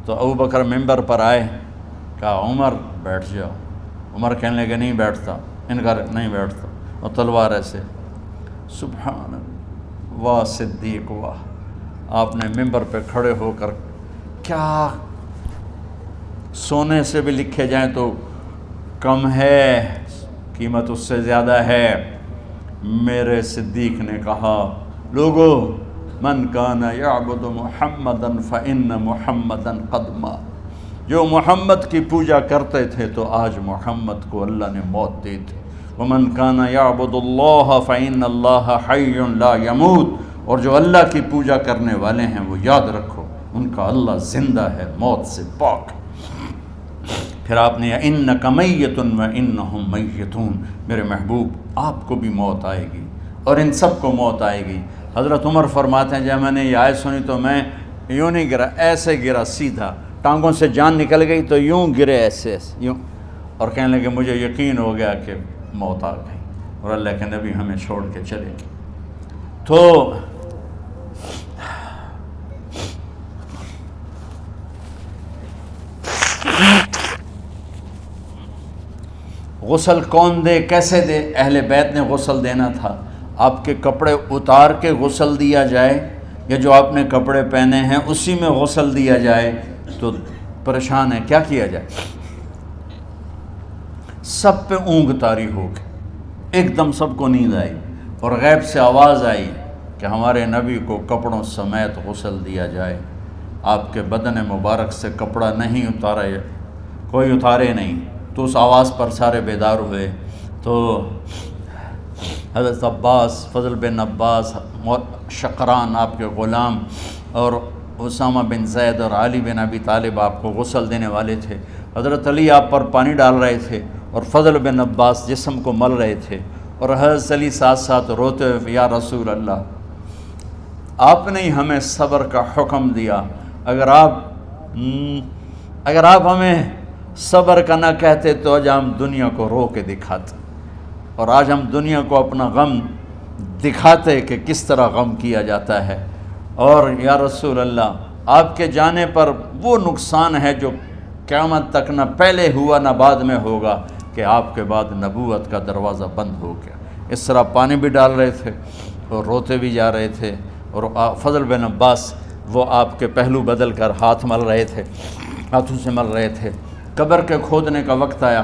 تو ابو بکر ممبر پر آئے، کہا عمر بیٹھ جاؤ، عمر کہنے لگے نہیں بیٹھتا، انکار نہیں بیٹھتا، اور تلوار ایسے، سبحان اللہ، واہ صدیق واہ، آپ نے ممبر پہ کھڑے ہو کر کیا، سونے سے بھی لکھے جائیں تو کم ہے، قیمت اس سے زیادہ ہے، میرے صدیق نے کہا لوگو من کان یعبد محمدا فإن محمدا قد مات، جو محمد کی پوجا کرتے تھے تو آج محمد کو اللہ نے موت دی تھی، ومن کان یعبد اللہ فإن اللہ حی لا یموت، اور جو اللہ کی پوجا کرنے والے ہیں وہ یاد رکھو ان کا اللہ زندہ ہے، موت سے پاک۔ پھر آپ نے اِنَّکَ مَیِّتٌ وَإِنَّهُمْ مَیِّتُونَ، میرے محبوب آپ کو بھی موت آئے گی اور ان سب کو موت آئے گی۔ حضرت عمر فرماتے ہیں جب میں نے یہ آیت سنی تو میں یوں نہیں گرا، ایسے گرا سیدھا، ٹانگوں سے جان نکل گئی تو یوں گرے ایسے یوں، اور کہنے لگے مجھے یقین ہو گیا کہ موت آ گئی اور اللہ کے نبی ہمیں چھوڑ کے چلے گئے۔ تو غسل کون دے، کیسے دے؟ اہل بیت نے غسل دینا تھا، آپ کے کپڑے اتار کے غسل دیا جائے یا جو آپ نے کپڑے پہنے ہیں اسی میں غسل دیا جائے، تو پریشان ہے کیا کیا جائے؟ سب پہ اونگ طاری ہو گئی، ایک دم سب کو نیند آئی اور غیب سے آواز آئی کہ ہمارے نبی کو کپڑوں سمیت غسل دیا جائے، آپ کے بدن مبارک سے کپڑا نہیں اتارا، کوئی اتارے نہیں۔ تو اس آواز پر سارے بیدار ہوئے، تو حضرت عباس، فضل بن عباس، شقران آپ کے غلام، اور اسامہ بن زید اور علی بن ابی طالب آپ کو غسل دینے والے تھے۔ حضرت علی آپ پر پانی ڈال رہے تھے اور فضل بن عباس جسم کو مل رہے تھے، اور حضرت علی ساتھ ساتھ روتے ہوئے یا رسول اللہ آپ نے ہی ہمیں صبر کا حکم دیا، اگر آپ ہمیں صبر کا نہ کہتے تو آج ہم دنیا کو رو کے دکھاتے، اور آج ہم دنیا کو اپنا غم دکھاتے کہ کس طرح غم کیا جاتا ہے۔ اور یا رسول اللہ آپ کے جانے پر وہ نقصان ہے جو قیامت تک نہ پہلے ہوا نہ بعد میں ہوگا، کہ آپ کے بعد نبوت کا دروازہ بند ہو گیا۔ اس طرح پانی بھی ڈال رہے تھے اور روتے بھی جا رہے تھے، اور فضل بن عباس وہ آپ کے پہلو بدل کر ہاتھ مل رہے تھے، ہاتھوں سے مل رہے تھے۔ قبر کے کھودنے کا وقت آیا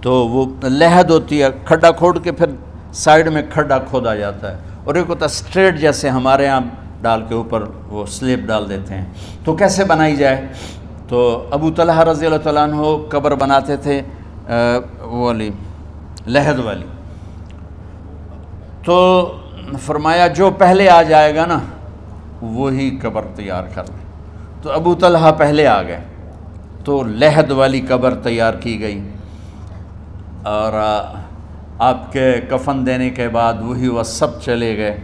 تو وہ لحد ہوتی ہے، کھڈا کھود کے پھر سائیڈ میں کھڈا کھودا جاتا ہے، اور ایک ہوتا اسٹریٹ جیسے ہمارے ہاں ڈال کے اوپر وہ سلیب ڈال دیتے ہیں، تو کیسے بنائی جائے؟ تو ابو طلحہ رضی اللہ تعالیٰ عنہ قبر بناتے تھے وہ والی لحد والی، تو فرمایا جو پہلے آ جائے گا نا وہی قبر تیار کر لے، تو ابو طلحہ پہلے آ گئے، تو لحد والی قبر تیار کی گئی، اور آپ کے کفن دینے کے بعد وہی وہ سب چلے گئے۔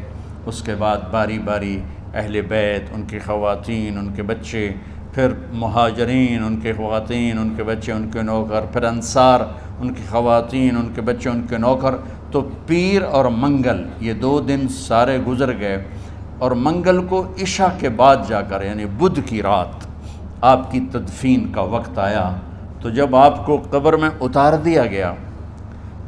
اس کے بعد باری باری اہل بیت، ان کی خواتین، ان کے بچے، پھر مہاجرین، ان کے خواتین، ان کے بچے، ان کے نوکر، پھر انصار، ان کی خواتین، ان کے بچے، ان کے نوکر۔ تو پیر اور منگل یہ 2 دن سارے گزر گئے، اور منگل کو عشاء کے بعد جا کر یعنی بدھ کی رات آپ کی تدفین کا وقت آیا۔ تو جب آپ کو قبر میں اتار دیا گیا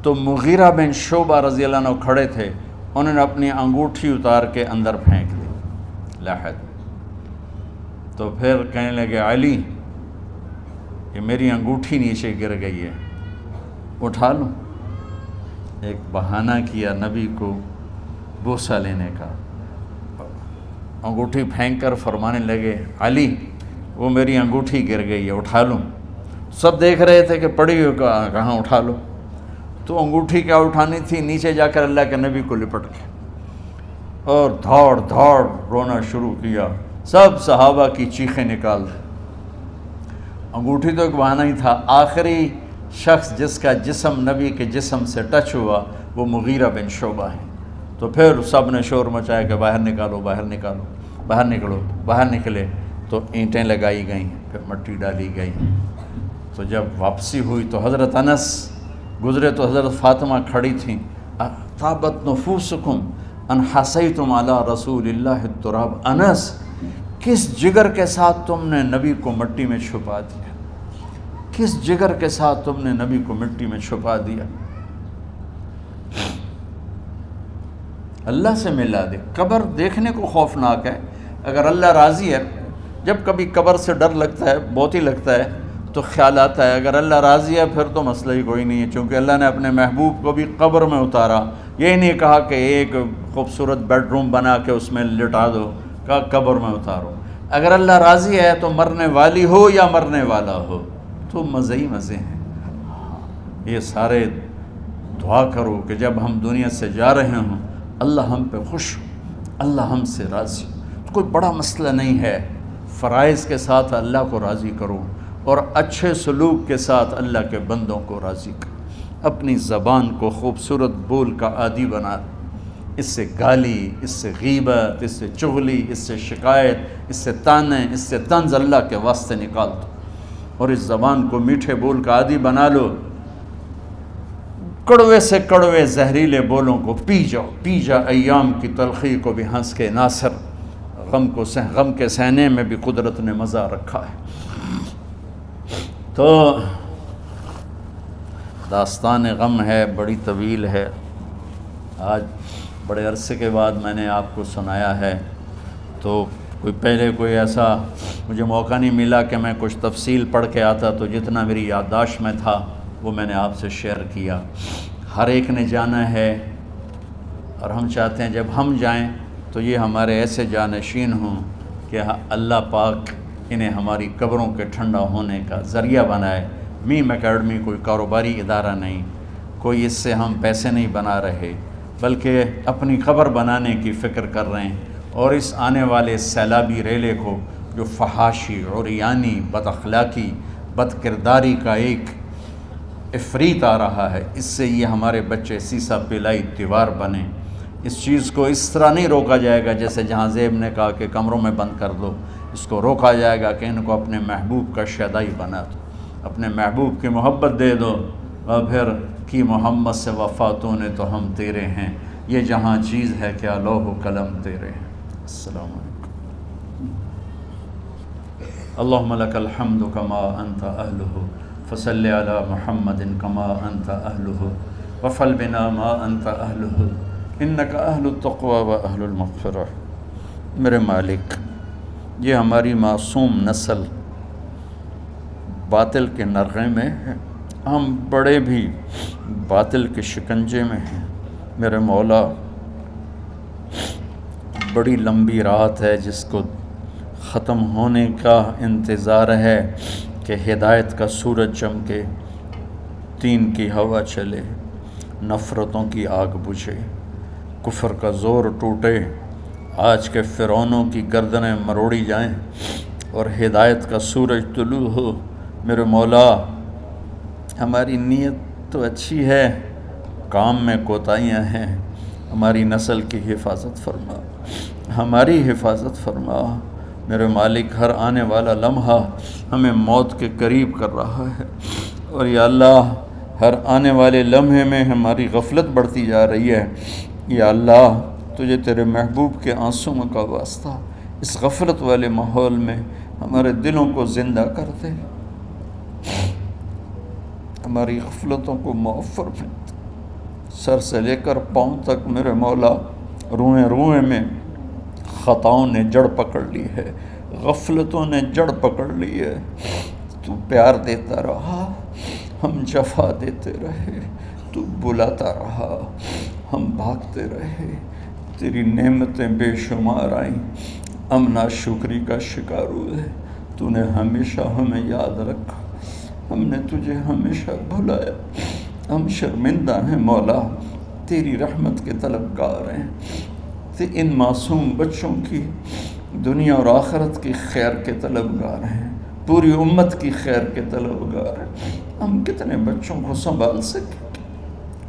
تو مغیرہ بن شعبہ رضی اللہ عنہ کھڑے تھے، انہوں نے اپنی انگوٹھی اتار کے اندر پھینک دی لحد، تو پھر کہنے لگے علی کہ میری انگوٹھی نیچے گر گئی ہے، اٹھا لوں۔ ایک بہانہ کیا نبی کو بوسہ لینے کا، انگوٹھی پھینک کر فرمانے لگے علی وہ میری انگوٹھی گر گئی ہے، اٹھا لوں۔ سب دیکھ رہے تھے کہ پڑی ہوئی کہاں اٹھا لو، تو انگوٹھی کیا اٹھانی تھی، نیچے جا کر اللہ کے نبی کو لپٹ کے اور دھاڑ دھاڑ رونا شروع کیا، سب صحابہ کی چیخیں نکال دی۔ انگوٹھی تو ایک بہانہ ہی تھا، آخری شخص جس کا جسم نبی کے جسم سے ٹچ ہوا وہ مغیرہ بن شعبہ ہیں۔ تو پھر سب نے شور مچایا کہ باہر نکالو، باہر نکالو، باہر نکلو، باہر نکلے۔ تو اینٹیں لگائی گئیں، پھر مٹی ڈالی گئی۔ تو جب واپسی ہوئی تو حضرت انس گزرے تو حضرت فاطمہ کھڑی تھیں، طابت نفوسکم ان حسیتم علی رسول اللہ التراب۔ انس، کس جگر کے ساتھ تم نے نبی کو مٹی میں چھپا دیا، کس جگر کے ساتھ تم نے نبی کو مٹی میں چھپا دیا۔ اللہ سے ملا دے۔ قبر دیکھنے کو خوفناک ہے، اگر اللہ راضی ہے، جب کبھی قبر سے ڈر لگتا ہے، بہت ہی لگتا ہے، تو خیال آتا ہے اگر اللہ راضی ہے پھر تو مسئلہ ہی کوئی نہیں ہے، چونکہ اللہ نے اپنے محبوب کو بھی قبر میں اتارا۔ یہ نہیں کہا کہ ایک خوبصورت بیڈ روم بنا کے اس میں لٹا دو، کہا قبر میں اتارو۔ اگر اللہ راضی ہے تو مرنے والی ہو یا مرنے والا ہو تو مزے ہی مزے ہیں۔ یہ سارے دعا کرو کہ جب ہم دنیا سے جا رہے ہوں اللہ ہم پہ خوش ہو، اللہ ہم سے راضی ہو۔ کوئی بڑا مسئلہ نہیں ہے، فرائض کے ساتھ اللہ کو راضی کرو اور اچھے سلوک کے ساتھ اللہ کے بندوں کو راضی کرو۔ اپنی زبان کو خوبصورت بول کا عادی بنا دو، اس سے گالی، اس سے غیبت، اس سے چغلی، اس سے شکایت، اس سے تانے، اس سے طنز اللہ کے واسطے نکال دو، اور اس زبان کو میٹھے بول کا عادی بنا لو۔ کڑوے سے کڑوے زہریلے بولوں کو پی جاؤ، پی جا ایام کی تلخی کو بھی ہنس کے ناصر، غم کے سہنے میں بھی قدرت نے مزہ رکھا ہے۔ تو داستان غم ہے، بڑی طویل ہے، آج بڑے عرصے کے بعد میں نے آپ کو سنایا ہے، تو پہلے کوئی ایسا مجھے موقع نہیں ملا کہ میں کچھ تفصیل پڑھ کے آتا، تو جتنا میری یادداشت میں تھا وہ میں نے آپ سے شیئر کیا۔ ہر ایک نے جانا ہے، اور ہم چاہتے ہیں جب ہم جائیں تو یہ ہمارے ایسے جانشین ہوں کہ اللہ پاک انہیں ہماری قبروں کے ٹھنڈا ہونے کا ذریعہ بنائے۔ میم اکیڈمی کوئی کاروباری ادارہ نہیں، کوئی اس سے ہم پیسے نہیں بنا رہے، بلکہ اپنی قبر بنانے کی فکر کر رہے ہیں، اور اس آنے والے سیلابی ریلے کو جو فحاشی، عریانی، بد اخلاقی، بد کرداری کا ایک افریت آ رہا ہے، اس سے یہ ہمارے بچے سیسا پلائی دیوار بنیں۔ اس چیز کو اس طرح نہیں روکا جائے گا جیسے جہاں زیب نے کہا کہ کمروں میں بند کر دو، اس کو روکا جائے گا کہ ان کو اپنے محبوب کا شیدائی بنا دو، اپنے محبوب کی محبت دے دو، اور پھر کی محمد سے وفاتوں نے تو ہم تیرے ہیں، یہ جہاں چیز ہے کیا لوح و قلم تیرے ہیں۔ السلام علیکم۔ اللہم لک الحمد کما انت اہلہ، فصل علی محمد کما انت اہلہ، وفل بنا ما انت اہلہ، انک اہل التقوی و اہل المغفرہ۔ میرے مالک، یہ ہماری معصوم نسل باطل کے نرغے میں ہے، ہم بڑے بھی باطل کے شکنجے میں ہیں۔ میرے مولا، بڑی لمبی رات ہے جس کو ختم ہونے کا انتظار ہے کہ ہدایت کا سورج چمکے، دین کی ہوا چلے، نفرتوں کی آگ بجھے، کفر کا زور ٹوٹے، آج کے فرعونوں کی گردنیں مروڑی جائیں اور ہدایت کا سورج طلوع ہو۔ میرے مولا، ہماری نیت تو اچھی ہے، کام میں کوتاہیاں ہیں، ہماری نسل کی حفاظت فرما، ہماری حفاظت فرما۔ میرے مالک، ہر آنے والا لمحہ ہمیں موت کے قریب کر رہا ہے، اور یا اللہ ہر آنے والے لمحے میں ہماری غفلت بڑھتی جا رہی ہے۔ یا اللہ، تجھے تیرے محبوب کے آنسوں کا واسطہ اس غفلت والے ماحول میں ہمارے دلوں کو زندہ کر دے، ہماری غفلتوں کو معاف فرما۔ سر سے لے کر پاؤں تک میرے مولا، روئیں روئیں میں خطاؤں نے جڑ پکڑ لی ہے، غفلتوں نے جڑ پکڑ لی ہے۔ تو پیار دیتا رہا، ہم جفا دیتے رہے، تو بلاتا رہا، ہم بھاگتے رہے، تیری نعمتیں بے شمار آئیں، ہم ناشکری کا شکار ہوئے، تو نے ہمیشہ ہمیں یاد رکھا، ہم نے تجھے ہمیشہ بھلایا، ہم شرمندہ ہیں مولا، تیری رحمت کے طلبگار ہیں، ان معصوم بچوں کی دنیا اور آخرت کی خیر کے طلبگار ہیں، پوری امت کی خیر کے طلبگار ہیں۔ ہم کتنے بچوں کو سنبھال سکیں؟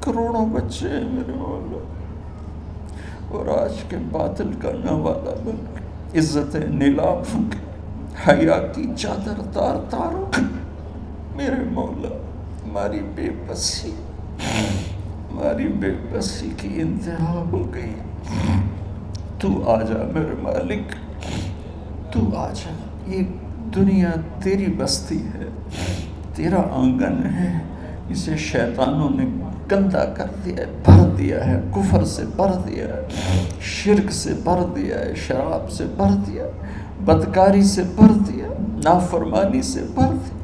کروڑوں بچے ہیں میرے مولا، اور آج کے باطل کا نوالا بن کے عزتیں نیلام ہوں گے، حیا کی چادر تار تار ہو گئی۔ میرے مولا ہماری بے بسی کی انتہا ہو گئی۔ تو آ جا میرے مالک، تو آ جا۔ یہ دنیا تیری بستی ہے، تیرا آنگن ہے، اسے شیطانوں نے گندا کر دیا ہے، بھر دیا ہے، کفر سے بھر دیا ہے، شرک سے بھر دیا ہے، شراب سے بھر دیا ہے، بدکاری سے بھر دیا، نافرمانی سے بھر دیا،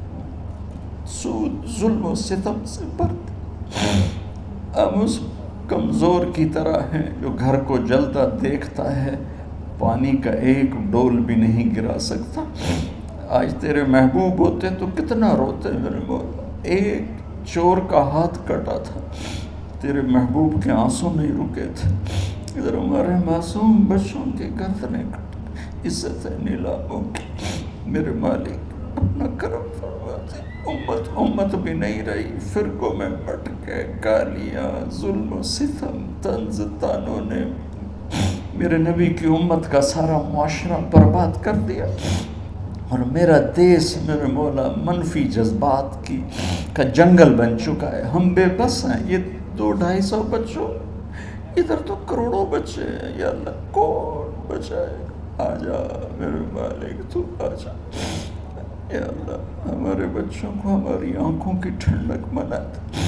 سود ظلم و ستم سے بھر دیا۔ ہم اس کمزور کی طرح ہیں جو گھر کو جلتا دیکھتا ہے، پانی کا ایک ڈول بھی نہیں گرا سکتا۔ آج تیرے محبوب ہوتے تو کتنا روتے میرے مولا۔ ایک چور کا ہاتھ کٹا تھا، تیرے محبوب کے آنسوں نہیں رکے تھے۔ ادھر ہمارے معصوم بچوں کی گردنیں کٹ، عزت نیلاموں کی۔ میرے مالک اپنا کرم فرما دے۔ امت بھی نہیں رہی، فرقوں میں بٹ کے گالیاں، ظلم و ستم، طنز تانوں نے میرے نبی کی امت کا سارا معاشرہ برباد کر دیا، اور میرا دیس میرے مولا منفی جذبات کا جنگل بن چکا ہے۔ ہم بے بس ہیں۔ یہ 200-250 بچوں، ادھر تو کروڑوں بچے ہیں۔ یا اللہ کون بچائے؟ آ جا میرے مالک، تو آ جا یا اللہ۔ ہمارے بچوں کو ہماری آنکھوں کی ٹھنڈک بنا دے،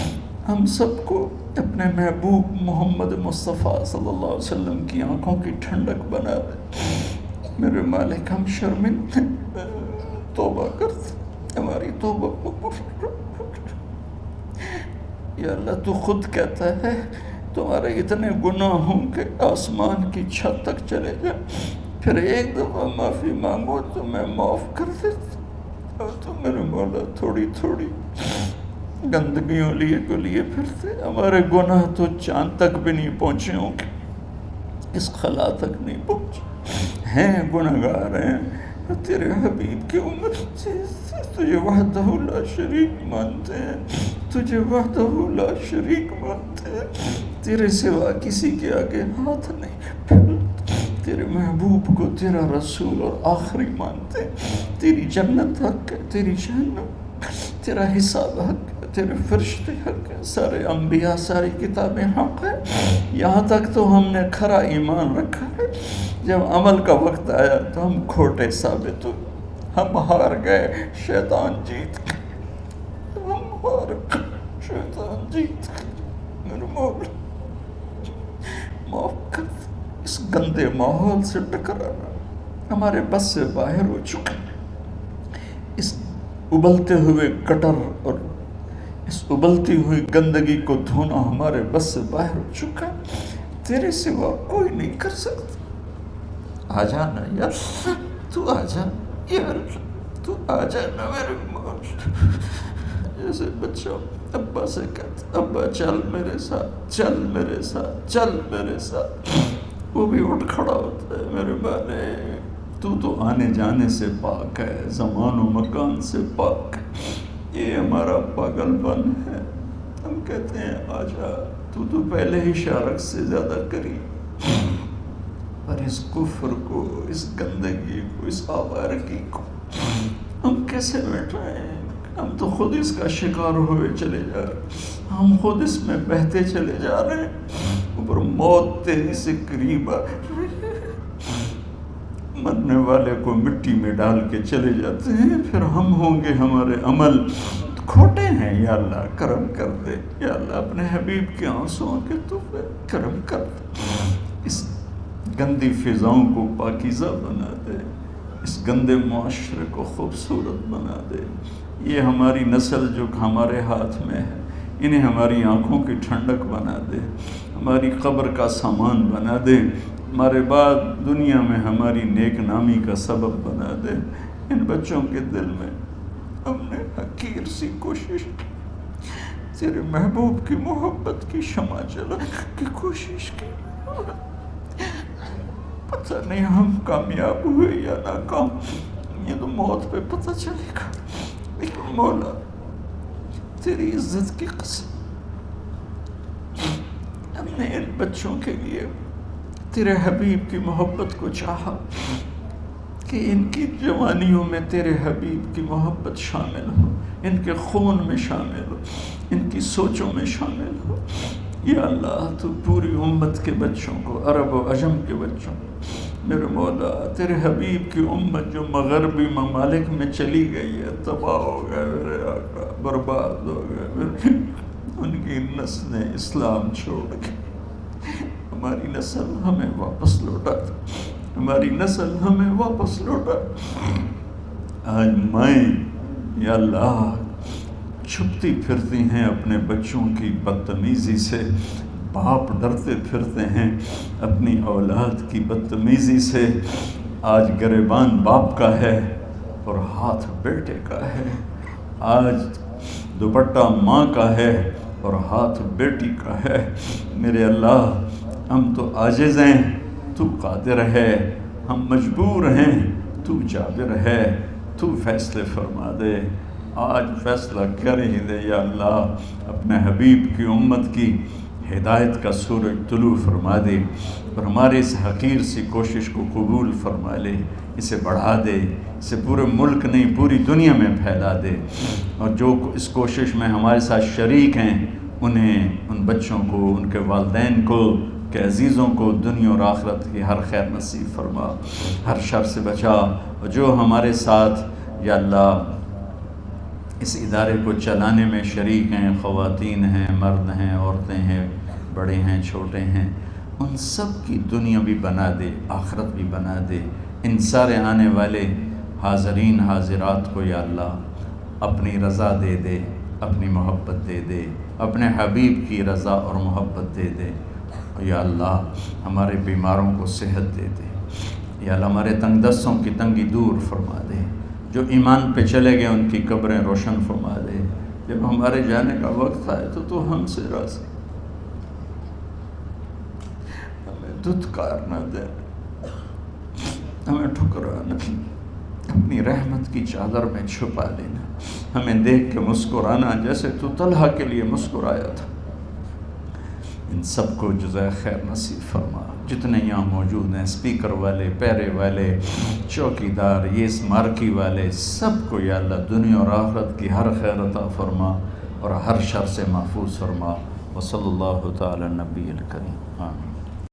ہم سب کو اپنے محبوب محمد مصطفیٰ صلی اللہ علیہ وسلم کی آنکھوں کی ٹھنڈک بنا دے میرے مالک۔ ہم شرمندے، توبہ کرتے، ہماری توبہ قبول۔ یا اللہ تو خود کہتا ہے تمہارے اتنے گناہ ہوں کہ آسمان کی چھت تک چلے جائیں، پھر ایک دفعہ معافی مانگو تو میں معاف کر دیتا۔ اور تو میرے مولا تھوڑی تھوڑی گندگیوں لیے پھرتے۔ ہمارے گناہ تو چاند تک بھی نہیں پہنچے ہوں گے، اس خلا تک نہیں پہنچے ہیں، گناہگار ہیں۔ تیرے حبیب کی امت تجھے وحدہ لا شریک مانتے ہیں، تجھے وحدہ لا شریک مانتے ہیں، تیرے سوا کسی کے آگے ہاتھ نہیں پھیلتے، تیرے محبوب کو تیرا رسول اور آخری مانتے ہیں۔ تیری جنت حق ہے، تیری جہنم، تیرا حساب حق ہے، تیرے فرشتے حق ہے، سارے انبیاء، ساری کتابیں حق ہے۔ یہاں تک تو ہم نے کھرا ایمان رکھا ہے، جب عمل کا وقت آیا تو ہم کھوٹے ثابت ہوئے، ہم ہار گئے، شیطان جیت گئے، ہم ہار گئے، شیطان جیت گئے۔ میرے مولا معاف کر دے۔ اس گندے ماحول سے ٹکرانا ہمارے بس سے باہر ہو چکا، اس ابلتے ہوئے گٹر اور اس ابلتی ہوئی گندگی کو دھونا ہمارے بس سے باہر ہو چکا۔ تیرے سوا کوئی نہیں کر سکتا۔ آ جانا یار، تو آ جا یار، تو آ جانا میرے مولا۔ جیسے بچہ ابا سے کہتا ابا چل میرے ساتھ، چل میرے ساتھ، چل میرے ساتھ، وہ بھی اٹھ کھڑا ہوتا ہے۔ میرے بانے تو آنے جانے سے پاک ہے، زمان و مکان سے پاک ہے۔ یہ ہمارا پاگل پن ہے، ہم کہتے ہیں آ جا، تو پہلے ہی شارک سے زیادہ قریب، پر اس کفر کو، اس گندگی کو، اس آوارگی کو ہم کیسے بیٹھائیں؟ ہم تو خود اس کا شکار ہوئے چلے جا رہے ہیں، ہم خود اس میں بہتے چلے جا رہے ہیں، اوپر موت تیری سے قریب آ رہی ہے۔ مرنے والے کو مٹی میں ڈال کے چلے جاتے ہیں، پھر ہم ہوں گے، ہمارے عمل کھوٹے ہیں۔ یا اللہ کرم کر دے، یا اللہ اپنے حبیب کے آنسوں کے تو کرم کر دے، اس گندی فضاؤں کو پاکیزہ بنا دے، اس گندے معاشرے کو خوبصورت بنا دے۔ یہ ہماری نسل جو ہمارے ہاتھ میں ہے، انہیں ہماری آنکھوں کی ٹھنڈک بنا دے، ہماری قبر کا سامان بنا دے، ہمارے بعد دنیا میں ہماری نیک نامی کا سبب بنا دے۔ ان بچوں کے دل میں ہم نے حقیر سی کوشش کی، تیرے محبوب کی محبت کی شمع جلا کی کوشش کی، پتہ نہیں ہم کامیاب ہوئے یا ناکام، یہ تو موت پہ پتہ چلے گا۔ لیکن مولا تیری عزت کی قسم، ہم نے ان بچوں کے لیے تیرے حبیب کی محبت کو چاہا، کہ ان کی جوانیوں میں تیرے حبیب کی محبت شامل ہو، ان کے خون میں شامل ہو، ان کی سوچوں میں شامل ہو۔ یا اللہ تو پوری امت کے بچوں کو، عرب و عجم کے بچوں کو، میرے مولا تیرے حبیب کی امت جو مغربی ممالک میں چلی گئی ہے، تباہ ہو گئے میرے آقا، برباد ہو گئے، ان کی نسلیں اسلام چھوڑ کے، ہماری نسل ہمیں واپس لوٹا، ہماری نسل ہمیں واپس لوٹا۔ آج مائیں یا اللہ چھپتی پھرتی ہیں اپنے بچوں کی بدتمیزی سے، باپ ڈرتے پھرتے ہیں اپنی اولاد کی بدتمیزی سے۔ آج گریبان باپ کا ہے اور ہاتھ بیٹے کا ہے، آج دوپٹہ ماں کا ہے اور ہاتھ بیٹی کا ہے۔ میرے اللہ ہم تو عاجز ہیں، تو قادر ہے، ہم مجبور ہیں، تو جابر ہے، تو فیصلے فرما دے۔ آج فیصلہ کر ہی دے یا اللہ، اپنے حبیب کی امت کی ہدایت کا سورج طلوع فرما دے اور ہمارے اس حقیر سی کوشش کو قبول فرما لے، اسے بڑھا دے، اسے پورے ملک نہیں پوری دنیا میں پھیلا دے، اور جو اس کوشش میں ہمارے ساتھ شریک ہیں انہیں، ان بچوں کو، ان کے والدین کو، کہ عزیزوں کو دنیا اور آخرت کی ہر خیر نصیب فرما، ہر شر سے بچا۔ اور جو ہمارے ساتھ یا اللہ اس ادارے کو چلانے میں شریک ہیں، خواتین ہیں، مرد ہیں، عورتیں ہیں، بڑے ہیں، چھوٹے ہیں، ان سب کی دنیا بھی بنا دے، آخرت بھی بنا دے۔ ان سارے آنے والے حاضرین حاضرات کو یا اللہ اپنی رضا دے دے، اپنی محبت دے دے، اپنے حبیب کی رضا اور محبت دے دے۔ یا اللہ ہمارے بیماروں کو صحت دے دے، یا اللہ ہمارے تنگ دستوں کی تنگی دور فرما دے، جو ایمان پہ چلے گئے ان کی قبریں روشن فرما دے۔ جب ہمارے جانے کا وقت آئے تو ہم سے راضی، ہمیں دھتکار نہ دے، ہمیں ٹھکرانا، اپنی رحمت کی چادر میں چھپا لینا، ہمیں دیکھ کے مسکرانا جیسے تو طلحہ کے لیے مسکرایا تھا۔ ان سب کو جزائے خیر نصیب فرما۔ جتنے یہاں موجود ہیں، اسپیکر والے، پیرے والے، چوکیدار، یہ اس مارکی والے، سب کو یا اللہ دنیا اور آخرت کی ہر خیر عطا فرما اور ہر شر سے محفوظ فرما۔ وصلی اللہ تعالی نبی الکریم، آمین۔